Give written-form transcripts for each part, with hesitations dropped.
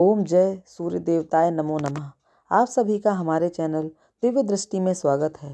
ओम जय सूर्य देवताय नमो नमः। आप सभी का हमारे चैनल दिव्य दृष्टि में स्वागत है।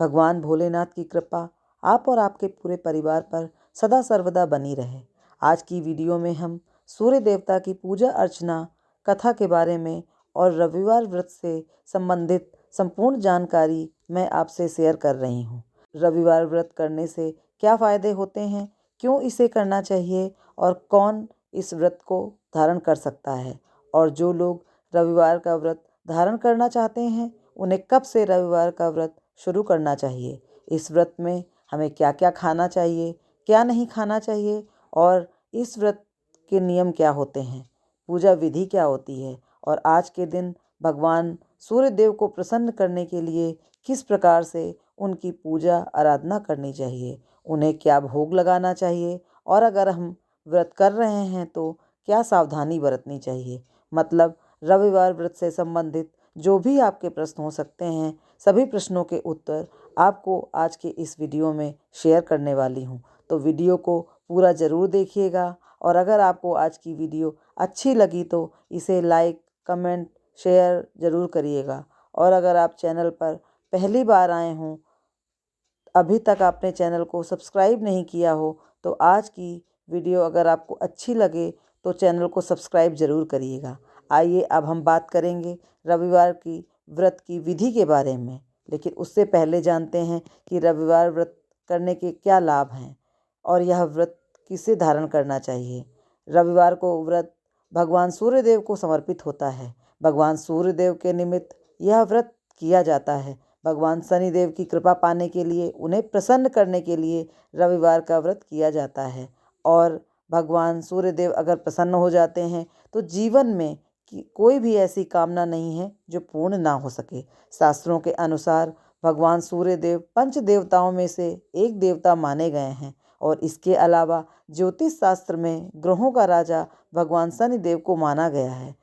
भगवान भोलेनाथ की कृपा आप और आपके पूरे परिवार पर सदा सर्वदा बनी रहे। आज की वीडियो में हम सूर्य देवता की पूजा अर्चना कथा के बारे में और रविवार व्रत से संबंधित संपूर्ण जानकारी मैं आपसे शेयर कर रही हूँ। रविवार व्रत करने से क्या फ़ायदे होते हैं, क्यों इसे करना चाहिए और कौन इस व्रत को धारण कर सकता है, और जो लोग रविवार का व्रत धारण करना चाहते हैं उन्हें कब से रविवार का व्रत शुरू करना चाहिए, इस व्रत में हमें क्या क्या खाना चाहिए, क्या नहीं खाना चाहिए, और इस व्रत के नियम क्या होते हैं, पूजा विधि क्या होती है, और आज के दिन भगवान सूर्य देव को प्रसन्न करने के लिए किस प्रकार से उनकी पूजा आराधना करनी चाहिए, उन्हें क्या भोग लगाना चाहिए, और अगर हम व्रत कर रहे हैं तो क्या सावधानी बरतनी चाहिए। मतलब रविवार व्रत से संबंधित जो भी आपके प्रश्न हो सकते हैं, सभी प्रश्नों के उत्तर आपको आज के इस वीडियो में शेयर करने वाली हूँ। तो वीडियो को पूरा ज़रूर देखिएगा, और अगर आपको आज की वीडियो अच्छी लगी तो इसे लाइक, कमेंट, शेयर ज़रूर करिएगा। और अगर आप चैनल पर पहली बार आए हों, अभी तक आपने चैनल को सब्सक्राइब नहीं किया हो, तो आज की वीडियो अगर आपको अच्छी लगे तो चैनल को सब्सक्राइब ज़रूर करिएगा। आइए अब हम बात करेंगे रविवार की व्रत की विधि के बारे में, लेकिन उससे पहले जानते हैं कि रविवार व्रत करने के क्या लाभ हैं और यह व्रत किसे धारण करना चाहिए। रविवार को व्रत भगवान सूर्यदेव को समर्पित होता है। भगवान सूर्यदेव के निमित्त यह व्रत किया जाता है। भगवान शनिदेव की कृपा पाने के लिए, उन्हें प्रसन्न करने के लिए रविवार का व्रत किया जाता है। और भगवान सूर्यदेव अगर प्रसन्न हो जाते हैं तो जीवन में कोई भी ऐसी कामना नहीं है जो पूर्ण ना हो सके। शास्त्रों के अनुसार भगवान सूर्यदेव पंच देवताओं में से एक देवता माने गए हैं, और इसके अलावा ज्योतिष शास्त्र में ग्रहों का राजा भगवान शनिदेव को माना गया है।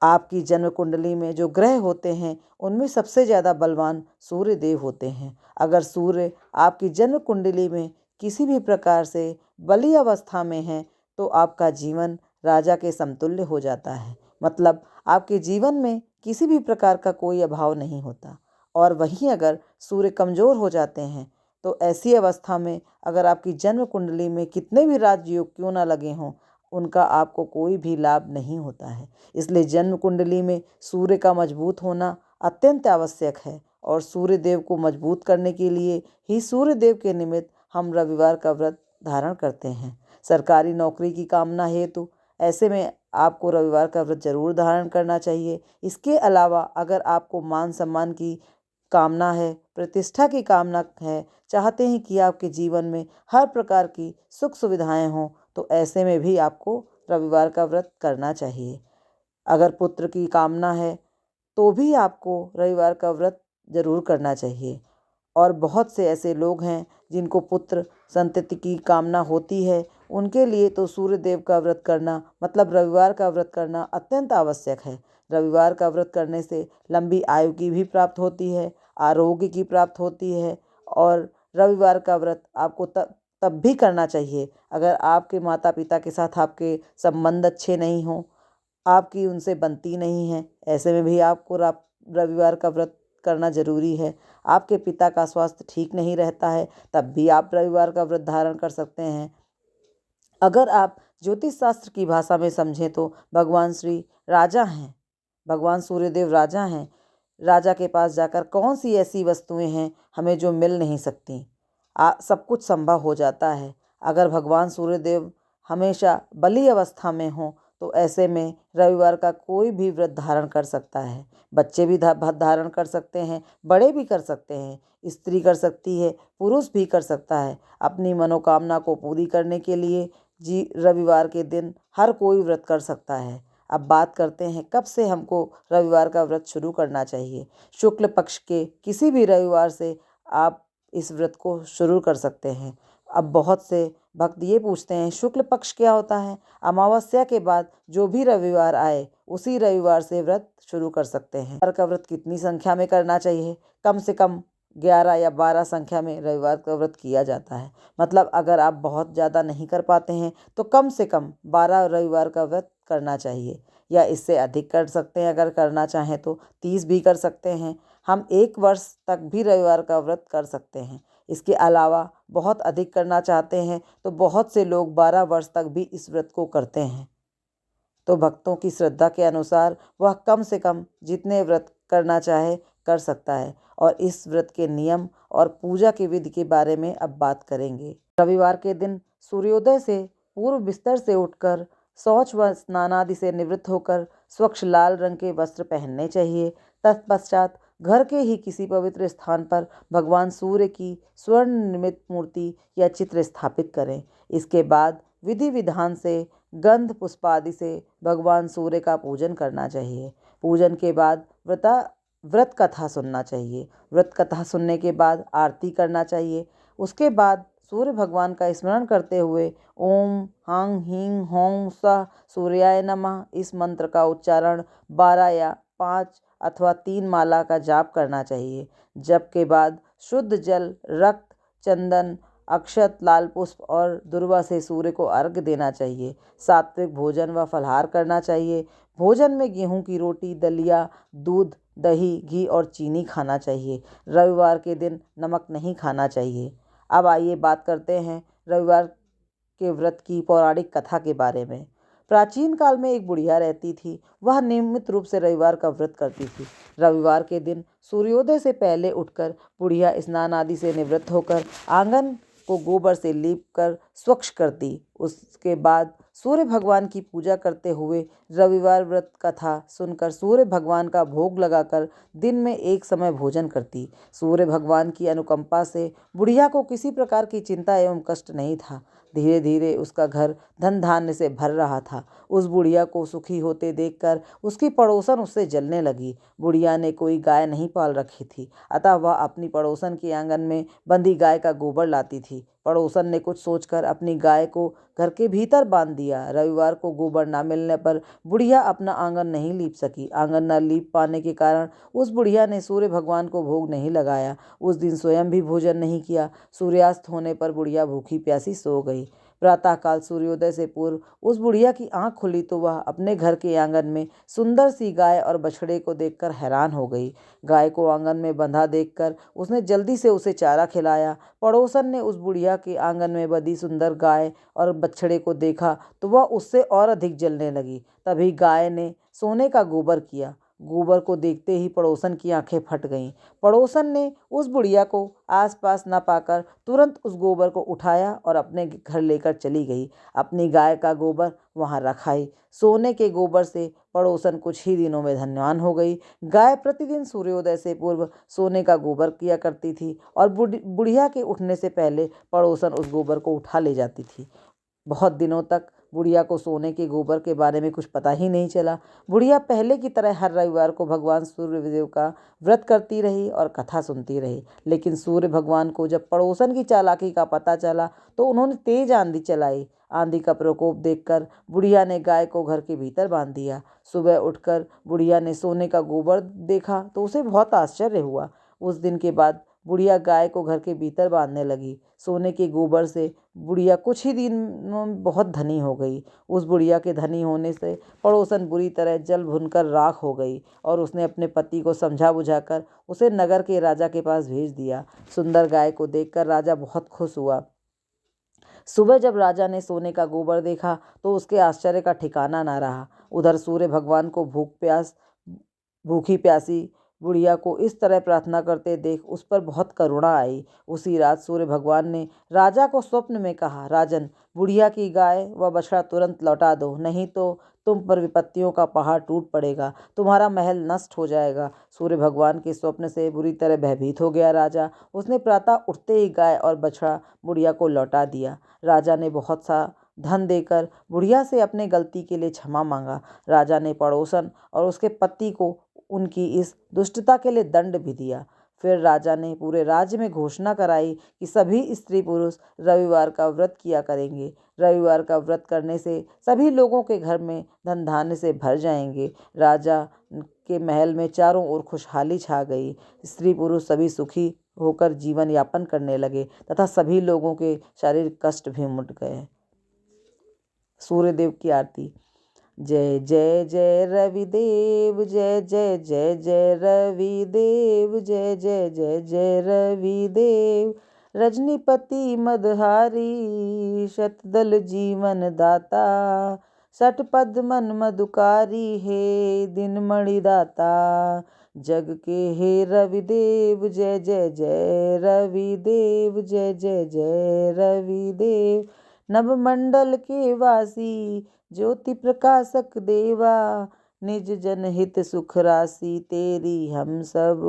आपकी जन्म कुंडली में जो ग्रह होते हैं उनमें सबसे ज़्यादा बलवान सूर्य देव होते हैं। अगर सूर्य आपकी जन्म कुंडली में किसी भी प्रकार से बली अवस्था में है तो आपका जीवन राजा के समतुल्य हो जाता है। मतलब आपके जीवन में किसी भी प्रकार का कोई अभाव नहीं होता। और वहीं अगर सूर्य कमज़ोर हो जाते हैं तो ऐसी अवस्था में अगर आपकी जन्म कुंडली में कितने भी राजयोग क्यों ना लगे हों, उनका आपको कोई भी लाभ नहीं होता है। इसलिए जन्म कुंडली में सूर्य का मजबूत होना अत्यंत आवश्यक है, और सूर्य देव को मजबूत करने के लिए ही सूर्य देव के निमित्त हम रविवार का व्रत धारण करते हैं। सरकारी नौकरी की कामना हेतु ऐसे में आपको रविवार का व्रत जरूर धारण करना चाहिए। इसके अलावा अगर आपको मान सम्मान की कामना है, प्रतिष्ठा की कामना है, चाहते हैं कि आपके जीवन में हर प्रकार की सुख सुविधाएं हों, तो ऐसे में भी आपको रविवार का व्रत करना चाहिए। अगर पुत्र की कामना है तो भी आपको रविवार का व्रत जरूर करना चाहिए। और बहुत से ऐसे लोग हैं जिनको पुत्र संतति की कामना होती है, उनके लिए तो सूर्य देव का व्रत करना मतलब रविवार का व्रत करना अत्यंत आवश्यक है। रविवार का व्रत करने से लंबी आयु की भी प्राप्त होती है, आरोग्य की प्राप्त होती है। और रविवार का व्रत आपको तब भी करना चाहिए अगर आपके माता पिता के साथ आपके संबंध अच्छे नहीं हों, आपकी उनसे बनती नहीं है, ऐसे में भी आपको रविवार का व्रत करना जरूरी है। आपके पिता का स्वास्थ्य ठीक नहीं रहता है तब भी आप रविवार का व्रत धारण कर सकते हैं। अगर आप ज्योतिष शास्त्र की भाषा में समझें तो भगवान श्री राजा हैं, भगवान सूर्यदेव राजा हैं। राजा के पास जाकर कौन सी ऐसी वस्तुएं हैं हमें जो मिल नहीं सकती, सब कुछ संभव हो जाता है। अगर भगवान सूर्यदेव हमेशा बली अवस्था में हों तो ऐसे में रविवार का कोई भी व्रत धारण कर सकता है। बच्चे भी धारण कर सकते हैं, बड़े भी कर सकते हैं, स्त्री कर सकती है, पुरुष भी कर सकता है। अपनी मनोकामना को पूरी करने के लिए रविवार के दिन हर कोई व्रत कर सकता है। अब बात करते हैं कब से हमको रविवार का व्रत शुरू करना चाहिए। शुक्ल पक्ष के किसी भी रविवार से आप इस व्रत को शुरू कर सकते हैं। अब बहुत से भक्त ये पूछते हैं शुक्ल पक्ष क्या होता है। अमावस्या के बाद जो भी रविवार आए उसी रविवार से व्रत शुरू कर सकते हैं। रविवार का व्रत कितनी संख्या में करना चाहिए? कम से कम 11 या 12 संख्या में रविवार का व्रत किया जाता है। मतलब अगर आप बहुत ज़्यादा नहीं कर पाते हैं तो कम से कम 12 रविवार का व्रत करना चाहिए। या इससे अधिक कर सकते हैं। अगर करना चाहें तो 30 भी कर सकते हैं। हम 1 वर्ष तक भी रविवार का व्रत कर सकते हैं। इसके अलावा बहुत अधिक करना चाहते हैं तो बहुत से लोग 12 वर्ष तक भी इस व्रत को करते हैं। तो भक्तों की श्रद्धा के अनुसार वह कम से कम जितने व्रत करना चाहे कर सकता है। और इस व्रत के नियम और पूजा की विधि के बारे में अब बात करेंगे। रविवार के दिन सूर्योदय से पूर्व बिस्तर से उठकर शौच व स्नान आदि से निवृत्त होकर स्वच्छ लाल रंग के वस्त्र पहनने चाहिए। तत्पश्चात घर के ही किसी पवित्र स्थान पर भगवान सूर्य की स्वर्ण निर्मित मूर्ति या चित्र स्थापित करें। इसके बाद विधि विधान से गंध पुष्प आदि से भगवान सूर्य का पूजन करना चाहिए। पूजन के बाद व्रत कथा सुनना चाहिए। व्रत कथा सुनने के बाद आरती करना चाहिए। उसके बाद सूर्य भगवान का स्मरण करते हुए ओम हांग हींग हों सः सूर्याय नमः इस मंत्र का उच्चारण 12 या 5 अथवा 3 माला का जाप करना चाहिए। जप के बाद शुद्ध जल, रक्त, चंदन, अक्षत, लाल पुष्प और दुर्वा से सूर्य को अर्घ्य देना चाहिए। सात्विक भोजन व फलाहार करना चाहिए। भोजन में गेहूं की रोटी, दलिया, दूध, दही, घी और चीनी खाना चाहिए। रविवार के दिन नमक नहीं खाना चाहिए। अब आइए बात करते हैं रविवार के व्रत की पौराणिक कथा के बारे में। प्राचीन काल में एक बुढ़िया रहती थी। वह नियमित रूप से रविवार का व्रत करती थी। रविवार के दिन सूर्योदय से पहले उठकर बुढ़िया स्नान आदि से निवृत्त होकर आंगन को गोबर से लीप कर स्वच्छ करती। उसके बाद सूर्य भगवान की पूजा करते हुए रविवार व्रत कथा सुनकर सूर्य भगवान का भोग लगाकर दिन में एक समय भोजन करती। सूर्य भगवान की अनुकंपा से बुढ़िया को किसी प्रकार की चिंता एवं कष्ट नहीं था। धीरे धीरे उसका घर धन धान्य से भर रहा था। उस बुढ़िया को सुखी होते देखकर उसकी पड़ोसन उससे जलने लगी। बुढ़िया ने कोई गाय नहीं पाल रखी थी, अतः वह अपनी पड़ोसन के आंगन में बंधी गाय का गोबर लाती थी। पड़ोसन ने कुछ सोचकर अपनी गाय को घर के भीतर बांध दिया। रविवार को गोबर न मिलने पर बुढ़िया अपना आंगन नहीं लीप सकी। आंगन न लीप पाने के कारण उस बुढ़िया ने सूर्य भगवान को भोग नहीं लगाया। उस दिन स्वयं भी भोजन नहीं किया। सूर्यास्त होने पर बुढ़िया भूखी प्यासी सो गई। प्रातःकाल सूर्योदय से पूर्व उस बुढ़िया की आंख खुली तो वह अपने घर के आंगन में सुंदर सी गाय और बछड़े को देखकर हैरान हो गई। गाय को आंगन में बंधा देखकर उसने जल्दी से उसे चारा खिलाया। पड़ोसन ने उस बुढ़िया के आंगन में बंधी सुंदर गाय और बछड़े को देखा तो वह उससे और अधिक जलने लगी। तभी गाय ने सोने का गोबर किया। गोबर को देखते ही पड़ोसन की आंखें फट गईं। पड़ोसन ने उस बुढ़िया को आसपास न पाकर तुरंत उस गोबर को उठाया और अपने घर लेकर चली गई। अपनी गाय का गोबर वहां रख आई। सोने के गोबर से पड़ोसन कुछ ही दिनों में धनवान हो गई। गाय प्रतिदिन सूर्योदय से पूर्व सोने का गोबर किया करती थी और बुढ़िया के उठने से पहले पड़ोसन उस गोबर को उठा ले जाती थी। बहुत दिनों तक बुढ़िया को सोने के गोबर के बारे में कुछ पता ही नहीं चला। बुढ़िया पहले की तरह हर रविवार को भगवान सूर्यदेव का व्रत करती रही और कथा सुनती रही। लेकिन सूर्य भगवान को जब पड़ोसन की चालाकी का पता चला तो उन्होंने तेज आंधी चलाई। आंधी का प्रकोप देखकर बुढ़िया ने गाय को घर के भीतर बांध दिया। सुबह उठकर बुढ़िया ने सोने का गोबर देखा तो उसे बहुत आश्चर्य हुआ। उस दिन के बाद बुढ़िया गाय को घर के भीतर बांधने लगी। सोने के गोबर से बुढ़िया कुछ ही दिन में बहुत धनी हो गई। उस बुढ़िया के धनी होने से पड़ोसन बुरी तरह जल भुनकर राख हो गई और उसने अपने पति को समझा बुझाकर उसे नगर के राजा के पास भेज दिया। सुंदर गाय को देखकर राजा बहुत खुश हुआ। सुबह जब राजा ने सोने का गोबर देखा तो उसके आश्चर्य का ठिकाना न रहा। उधर सूर्य भगवान को भूखी प्यासी बुढ़िया को इस तरह प्रार्थना करते देख उस पर बहुत करुणा आई। उसी रात सूर्य भगवान ने राजा को स्वप्न में कहा, राजन, बुढ़िया की गाय व बछड़ा तुरंत लौटा दो, नहीं तो तुम पर विपत्तियों का पहाड़ टूट पड़ेगा, तुम्हारा महल नष्ट हो जाएगा। सूर्य भगवान के स्वप्न से बुरी तरह भयभीत हो गया राजा। उसने प्रातः उठते ही गाय और बछड़ा बुढ़िया को लौटा दिया। राजा ने बहुत सा धन देकर बुढ़िया से अपने गलती के लिए क्षमा मांगा। राजा ने पड़ोसन और उसके पति को उनकी इस दुष्टता के लिए दंड भी दिया। फिर राजा ने पूरे राज्य में घोषणा कराई कि सभी स्त्री पुरुष रविवार का व्रत किया करेंगे। रविवार का व्रत करने से सभी लोगों के घर में धन धान्य से भर जाएंगे। राजा के महल में चारों ओर खुशहाली छा गई। स्त्री पुरुष सभी सुखी होकर जीवन यापन करने लगे तथा सभी लोगों के शारीरिक कष्ट भी मिट गए। सूर्यदेव की आरती। जय जय जय रविदेव, जय जय जय जय रविदेव, जय जय जय जय रविदेव। रजनीपति मदहारी, शतदल जीवन दाता, सठपद मन मधुकारी, हे दिनमणि दाता। जग के हे रविदेव, जय जय जय रविदेव, जय जय जय रविदेव। नवमंडल के वासी, ज्योति प्रकाशक देवा, निज जनहित सुख राशि, तेरी हम सब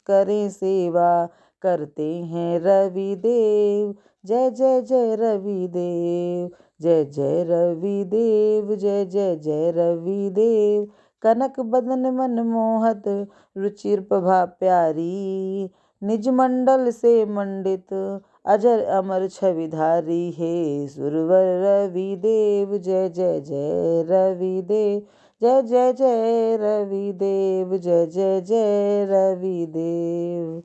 करें सेवा, करते हैं रविदेव। जय जय जय रविदेव, जय जय रविदेव, जय जय जय रविदेव। कनक बदन मनमोहत, रुचिर प्रभा प्यारी, निज मंडल से मंडित, अजर अमर छविधारी, हे सुरवर रविदेव। जय जय जय रविदेव, जय जय जय रविदेव, जय जय जय रविदेव।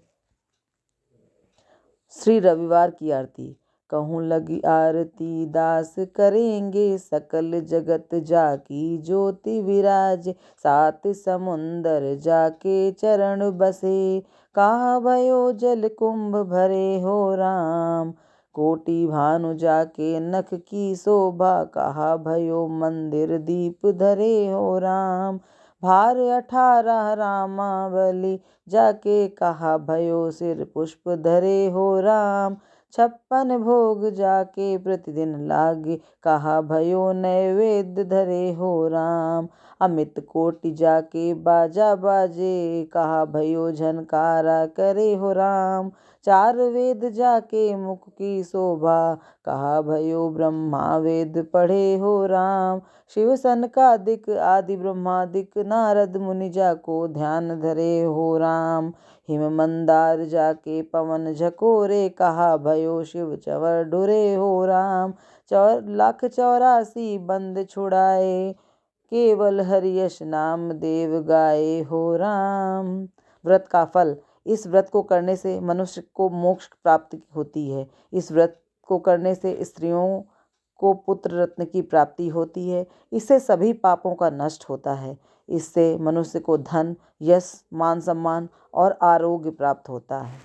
श्री रविवार की आरती। कहूँ लगी आरती दास करेंगे, सकल जगत जाकी ज्योति विराज, सात समुंदर जाके चरण बसे, कहा भयो जल कुंभ भरे हो राम, कोटि भानु जाके नख की शोभा, कहा भयो मंदिर दीप धरे हो राम। भार 18 रामावली, जाके कहा भयो सिर पुष्प धरे हो राम। 56 भोग जाके प्रतिदिन लागे, कहा भयो नैवेद्य धरे हो राम। अमित कोटि जाके बाजा बाजे, कहा भयो झनकारा करे हो राम। 4 वेद जाके मुख की शोभा, कहा भयो ब्रह्मा वेद पढ़े हो राम। शिव सनकादिक आदि ब्रह्मादिक, नारद मुनि जाको ध्यान धरे हो राम। हिम मंदार जाके पवन झकोरे, कहा भयो शिव चंवर ढुरे हो राम। 4,84 बंद छुड़ाए, केवल हरियश नाम देव गाए हो राम। व्रत का फल। इस व्रत को करने से मनुष्य को मोक्ष प्राप्ति होती है। इस व्रत को करने से स्त्रियों को पुत्र रत्न की प्राप्ति होती है। इससे सभी पापों का नष्ट होता है। इससे मनुष्य को धन, यश, मान सम्मान और आरोग्य प्राप्त होता है।